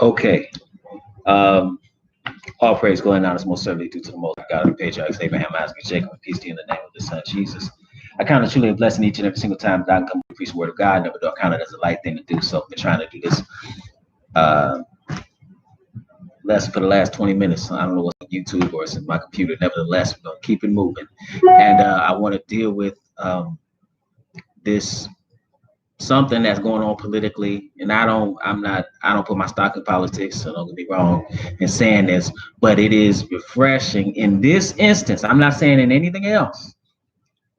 Okay. Um, all praise going on is most certainly due to the most High God of the patriarchs Abraham, Isaac, and Jacob, and peace to you in the name of the Son Jesus. I count it truly a blessing each and every single time that I can come to preach the word of God. Never do I count it as a light thing to do. So I've been trying to do this uh, lesson for the last 20 minutes. I don't know what's on YouTube or it's in my computer. Nevertheless, we're gonna keep it moving. And I want to deal with this something that's going on politically, and I don't put my stock in politics, so don't get me wrong in saying this, but it is refreshing in this instance. I'm not saying in anything else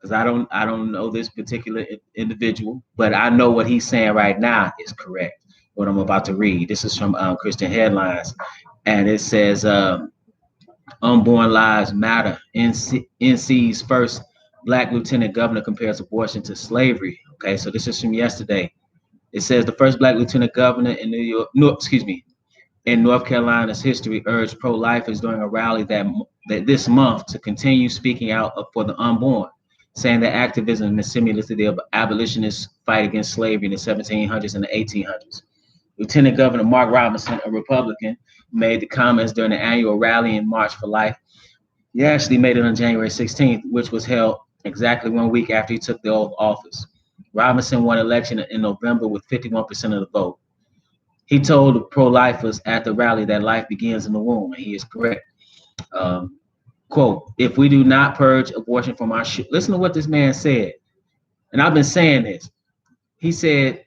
because I don't know this particular individual, but I know what he's saying right now is correct. What I'm about to read. This is from Christian Headlines, and it says unborn lives matter. NC's first black lieutenant governor compares abortion to slavery. Okay, so this is from yesterday. It says the first black lieutenant governor in New York, no, excuse me, in North Carolina's history urged pro-lifers during a rally that this month to continue speaking out for the unborn, saying that activism is similar to the abolitionists' fight against slavery in the 1700s and the 1800s. Lieutenant Governor Mark Robinson, a Republican, made the comments during the annual rally in March for Life. He actually made it on January 16th, which was held exactly 1 week after he took the oath of office. Robinson won election in November with 51% of the vote. He told the pro-lifers at the rally that life begins in the womb, and he is correct. Um, Quote, if we do not purge abortion from our listen to what this man said, and I've been saying this. He said,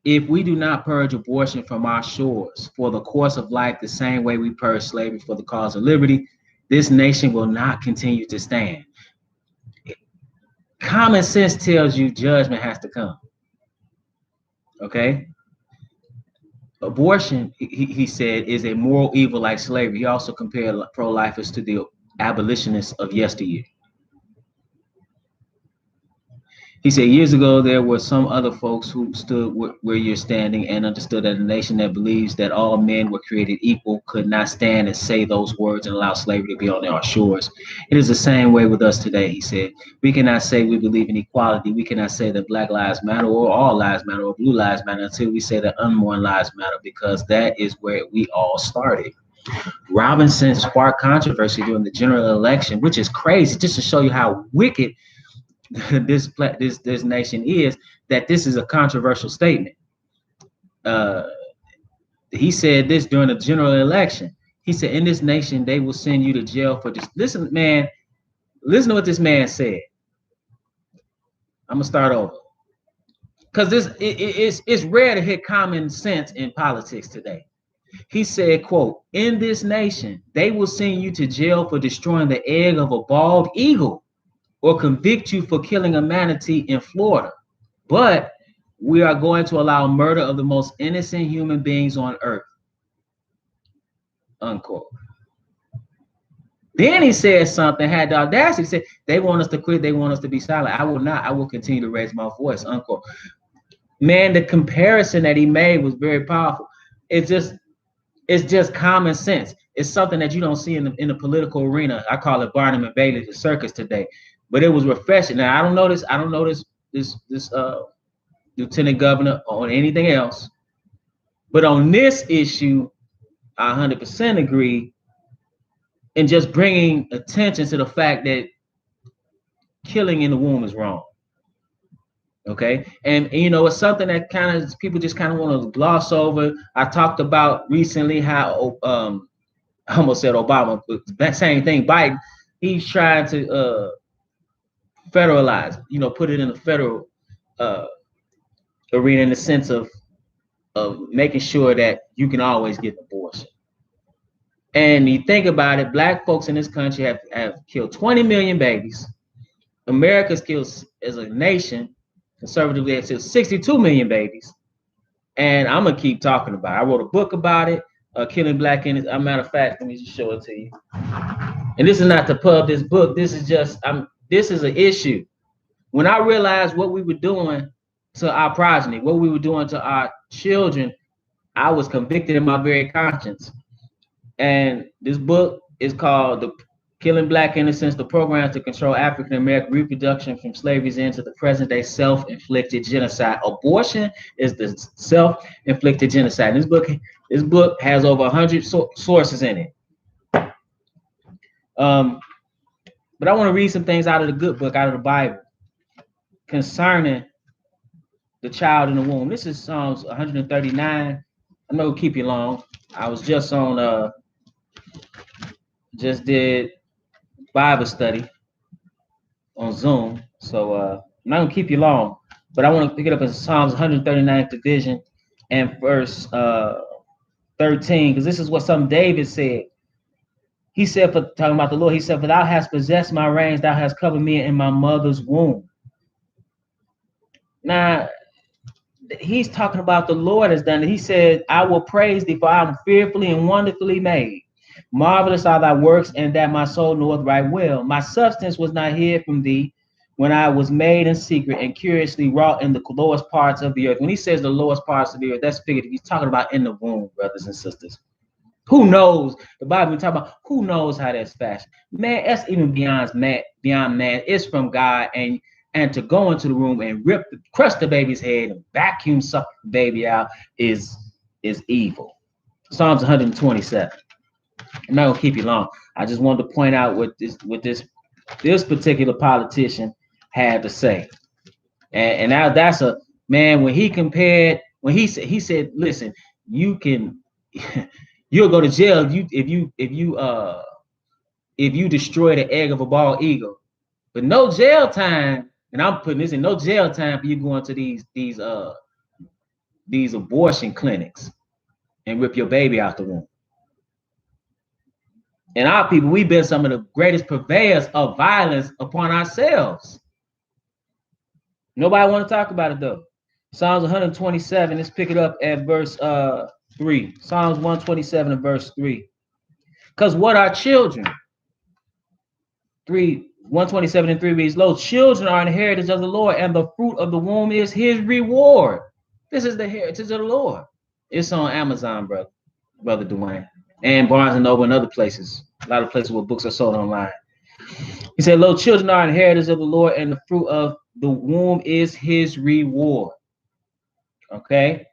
if we do not purge abortion from our shores for the course of life the same way we purge slavery for the cause of liberty, this nation will not continue to stand. Common sense tells you judgment has to come. Okay? Abortion, he said, is a moral evil like slavery. He also compared pro-lifers to the abolitionists of yesteryear. He said, years ago, there were some other folks who stood where you're standing and understood that a nation that believes that all men were created equal could not stand and say those words and allow slavery to be on our shores. It is the same way with us today, he said. We cannot say we believe in equality. We cannot say that Black lives matter or all lives matter or blue lives matter until we say that unborn lives matter, because that is where we all started. Robinson sparked controversy during the general election, which is crazy, just to show you how wicked this nation is, that this is a controversial statement. He said this during the general election. He said, in this nation, they will send you to jail for this. Listen, man, listen to what this man said. I'm gonna start over. Because it's rare to hear common sense in politics today. He said, quote, in this nation, they will send you to jail for destroying the egg of a bald eagle or convict you for killing a manatee in Florida. But we are going to allow murder of the most innocent human beings on earth. Unquote. Then he said something, had the audacity to say, they want us to quit, they want us to be silent. I will not, I will continue to raise my voice, unquote. Man, the comparison that he made was very powerful. It's just common sense. It's something that you don't see in the political arena. I call it Barnum and Bailey, the circus today. But it was refreshing. Now I don't know this lieutenant governor on anything else, but on this issue, I 100% agree. And just bringing attention to the fact that killing in the womb is wrong. Okay, and you know, it's something that kind of people just kind of want to gloss over. I talked about recently how I almost said Obama, but that same thing, Biden, he's trying to federalize, you know, put it in the federal arena in the sense of making sure that you can always get an abortion. And you think about it, Black folks in this country have killed 20 million babies. America's killed, as a nation, conservatively, have killed 62 million babies. And I'm gonna keep talking about it. I wrote a book about it, Killing Black Innocence. As a matter of fact, let me just show it to you. And this is not to pub this book. This is just, this is an issue. When I realized what we were doing to our progeny, what we were doing to our children, I was convicted in my very conscience. And this book is called killing black innocents, the program to control African American reproduction from slavery's end to the present day self-inflicted genocide. Abortion is the self-inflicted genocide. This book has over 100 sources in it. But I want to read some things out of the good book, out of the Bible, concerning the child in the womb. This is Psalms 139. I'm not gonna keep you long. I was just on just did Bible study on Zoom, so I'm not gonna keep you long, but I want to pick it up in Psalms 139th division and verse 13, because this is what some David said. He said, for talking about the Lord, he said, "For thou hast possessed my reins, thou hast covered me in my mother's womb." Now, he's talking about the Lord has done it. He said, "I will praise thee, for I am fearfully and wonderfully made. Marvelous are thy works, and that my soul knoweth right well. My substance was not hid from thee when I was made in secret and curiously wrought in the lowest parts of the earth." When he says the lowest parts of the earth, that's figured. He's talking about in the womb, brothers and sisters. Who knows? The Bible we talk about who knows how that's fashioned. Man, that's even beyond man. It's from God, and to go into the room and crush the baby's head and vacuum suck the baby out is evil. Psalms 127. I'm not gonna keep you long. I just wanted to point out what this particular politician had to say, and now that's a man when he said, listen, you can. You'll go to jail if you destroy the egg of a bald eagle, but no jail time. And I'm putting this in no jail time for you going to these abortion clinics and rip your baby out the womb. And our people, we've been some of the greatest purveyors of violence upon ourselves. Nobody want to talk about it though. Psalms 127. Let's pick it up at verse 3. Psalms 127 and verse 3. Because what are children? 127 and 3 reads, "Lo, children are an heritage of the Lord, and the fruit of the womb is his reward." This is the heritage of the Lord. It's on Amazon, brother Dwayne, and Barnes and Noble and other places. A lot of places where books are sold online. He said, "Lo, children are an heritage of the Lord, and the fruit of the womb is his reward." Okay.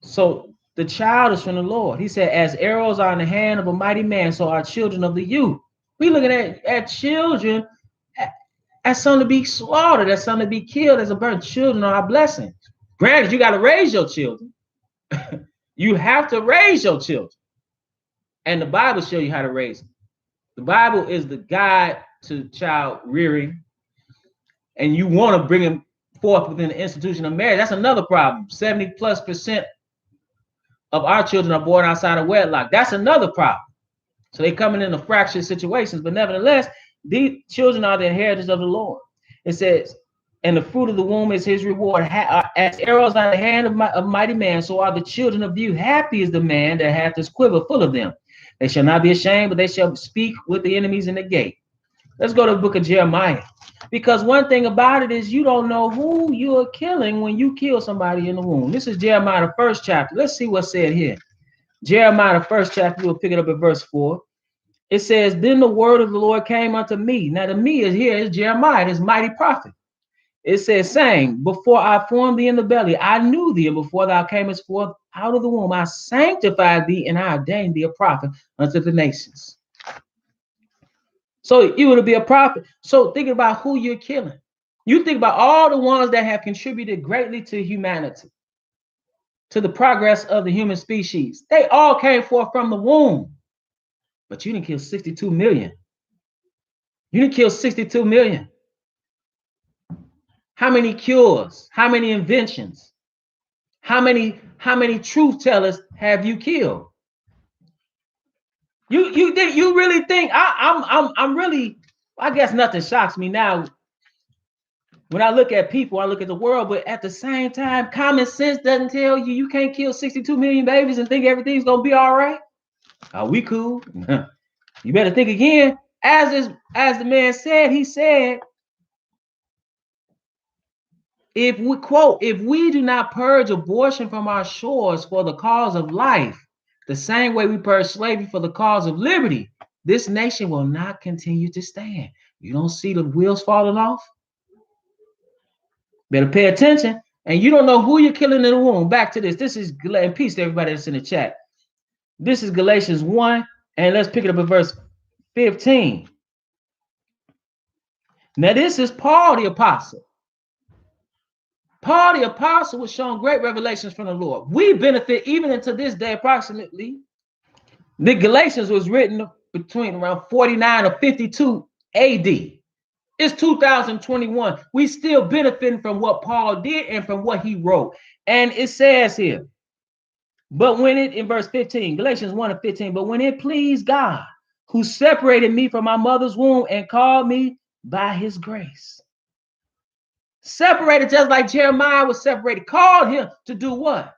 So the child is from the Lord. He said, "As arrows are in the hand of a mighty man, so are children of the youth." We looking at children as something to be slaughtered, as something to be killed, as a burden. Children are a blessing. Granted, you got to raise your children. You have to raise your children. And the Bible shows you how to raise them. The Bible is the guide to child rearing. And you want to bring them forth within the institution of marriage. That's another problem. 70+% of our children are born outside of wedlock. That's another problem. So they coming in fractured situations, but nevertheless, these children are the heritage of the Lord. It says, "And the fruit of the womb is his reward. As arrows are in the hand of mighty man, so are the children of you. Happy is the man that hath his quiver full of them. They shall not be ashamed, but they shall speak with the enemies in the gate." Let's go to the book of Jeremiah. Because one thing about it is you don't know who you're killing when you kill somebody in the womb. This is Jeremiah, the 1st chapter. Let's see what's said here. Jeremiah, the 1st chapter, we'll pick it up at verse 4. It says, "Then the word of the Lord came unto me." Now the me is here is Jeremiah, this mighty prophet. It says, saying, "Before I formed thee in the belly, I knew thee, and before thou camest forth out of the womb, I sanctified thee, and I ordained thee a prophet unto the nations." So you would be a prophet. So think about who you're killing. You think about all the ones that have contributed greatly to humanity, to the progress of the human species. They all came forth from the womb. But you didn't kill 62 million. You didn't kill 62 million. How many cures? How many inventions? How many truth tellers have you killed? You really think I'm really, I guess nothing shocks me now. When I look at people, I look at the world, but at the same time, common sense doesn't tell you you can't kill 62 million babies and think everything's gonna be all right. Are we cool? You better think again. As the man said, he said, if we do not purge abortion from our shores for the cause of life, the same way we purge slavery for the cause of liberty, this nation will not continue to stand. You don't see the wheels falling off? Better pay attention. And you don't know who you're killing in the womb. Back to this. This is, and peace to everybody that's in the chat. This is Galatians 1, and let's pick it up at verse 15. Now, this is Paul the apostle. Paul the apostle was shown great revelations from the Lord. We benefit even unto this day approximately. The Galatians was written between around 49 or 52 AD. It's 2021. We still benefiting from what Paul did and from what he wrote. And it says here, but when it, in verse 15, Galatians 1 and 15, but when it pleased God, who separated me from my mother's womb and called me by his grace. Separated just like Jeremiah was separated, called him to do what?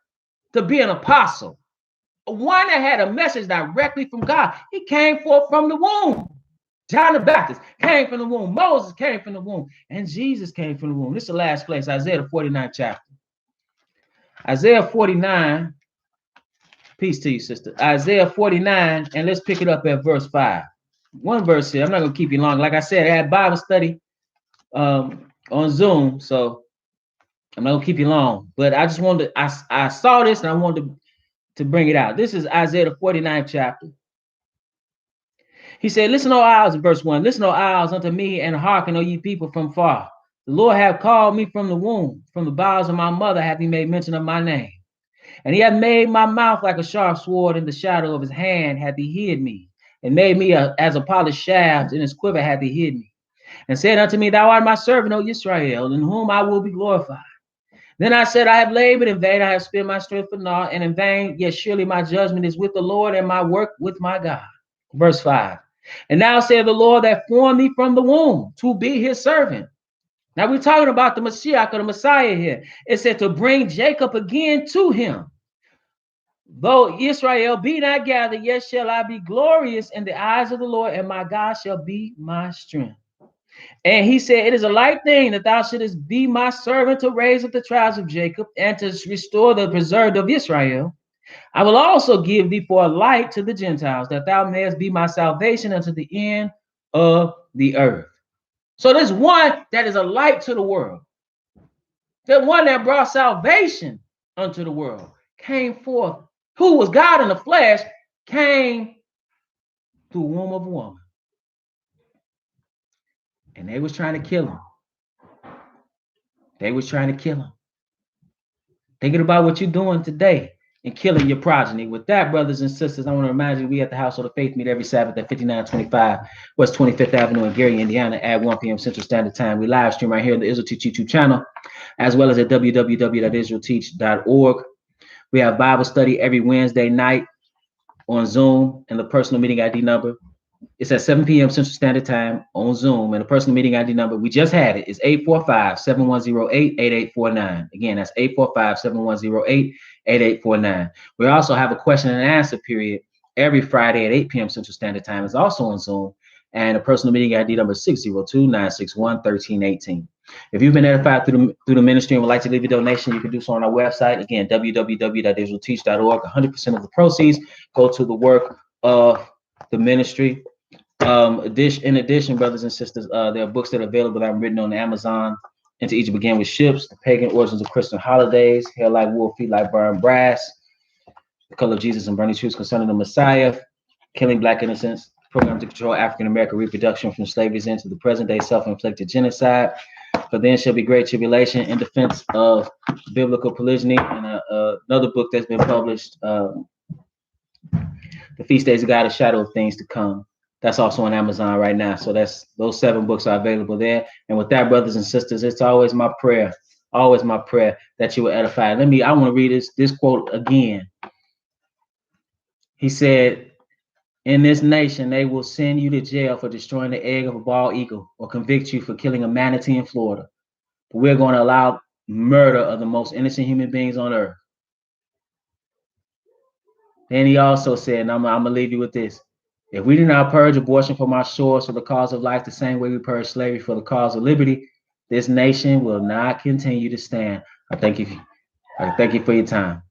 To be an apostle. One that had a message directly from God. He came forth from the womb. John the Baptist came from the womb. Moses came from the womb. And Jesus came from the womb. This is the last place, Isaiah the 49th chapter. Isaiah 49, peace to you, sister. Isaiah 49, and let's pick it up at verse 5. One verse here. I'm not going to keep you long. Like I said, I had Bible study on Zoom, so I'm not going to keep you long. But I just wanted to, I saw this and I wanted to bring it out. This is Isaiah the 49th chapter. He said, listen, O isles, in verse 1, listen, O isles, unto me, and hearken, O ye people from far. The Lord hath called me from the womb, from the bowels of my mother hath he made mention of my name. And he hath made my mouth like a sharp sword, in the shadow of his hand hath he hid me, and made me as a polished shaft, in his quiver hath he hid me. And said unto me, thou art my servant, O Israel, in whom I will be glorified. Then I said, I have labored in vain, I have spent my strength for naught, and in vain, yet surely my judgment is with the Lord, and my work with my God. Verse 5. And now said the Lord that formed me from the womb to be his servant. Now we're talking about the Mashiach or the Messiah here. It said to bring Jacob again to him. Though Israel be not gathered, yet shall I be glorious in the eyes of the Lord, and my God shall be my strength. And he said, it is a light thing that thou shouldest be my servant to raise up the tribes of Jacob and to restore the preserved of Israel. I will also give thee for a light to the Gentiles, that thou mayest be my salvation unto the end of the earth. So there's one that is a light to the world. The one that brought salvation unto the world came forth, who was God in the flesh, came through the womb of a woman. And they was trying to kill him. They was trying to kill him. Thinking about what you're doing today and killing your progeny. With that, brothers and sisters, I want to remind you, we at the Household of Faith meet every Sabbath at 5925 West 25th Avenue in Gary, Indiana at 1 p.m. Central Standard Time. We live stream right here on the Israel Teach YouTube channel, as well as at www.israelteach.org. We have Bible study every Wednesday night on Zoom, and the personal meeting ID number, it's at 7 p.m. Central Standard Time on Zoom, and the personal meeting ID number, we just had it, is 845-7108-8849. Again, that's 845-7108-8849. We also have a question and answer period every Friday at 8 p.m. Central Standard Time. It's also on Zoom, and the personal meeting ID number is 602-961-1318. If you've been edified through the ministry and would like to leave a donation, you can do so on our website. Again, www.israelteach.org. 100% of the proceeds go to the work of the ministry. In addition, brothers and sisters, there are books that are available that are written on Amazon. Into Egypt Began with Ships, The Pagan Origins of Christian Holidays, Hair Like Wool, Feet Like Burned Brass, The Color of Jesus and Burning Truths Concerning the Messiah, Killing Black Innocents, Program to Control African American Reproduction from Slavery's End to the Present Day Self-Inflicted Genocide, For Then Shall Be Great Tribulation in Defense of Biblical Polygyny, and another book that's been published, The Feast Days of God, A Shadow of Things to Come. That's also on Amazon right now. So those 7 books are available there. And with that, brothers and sisters, it's always my prayer that you will edify. I want to read this quote again. He said, in this nation, they will send you to jail for destroying the egg of a bald eagle or convict you for killing a manatee in Florida. But we're going to allow murder of the most innocent human beings on earth. Then he also said, and I'm going to leave you with this. If we do not purge abortion from our shores for the cause of life the same way we purge slavery for the cause of liberty, this nation will not continue to stand. I thank you for your time.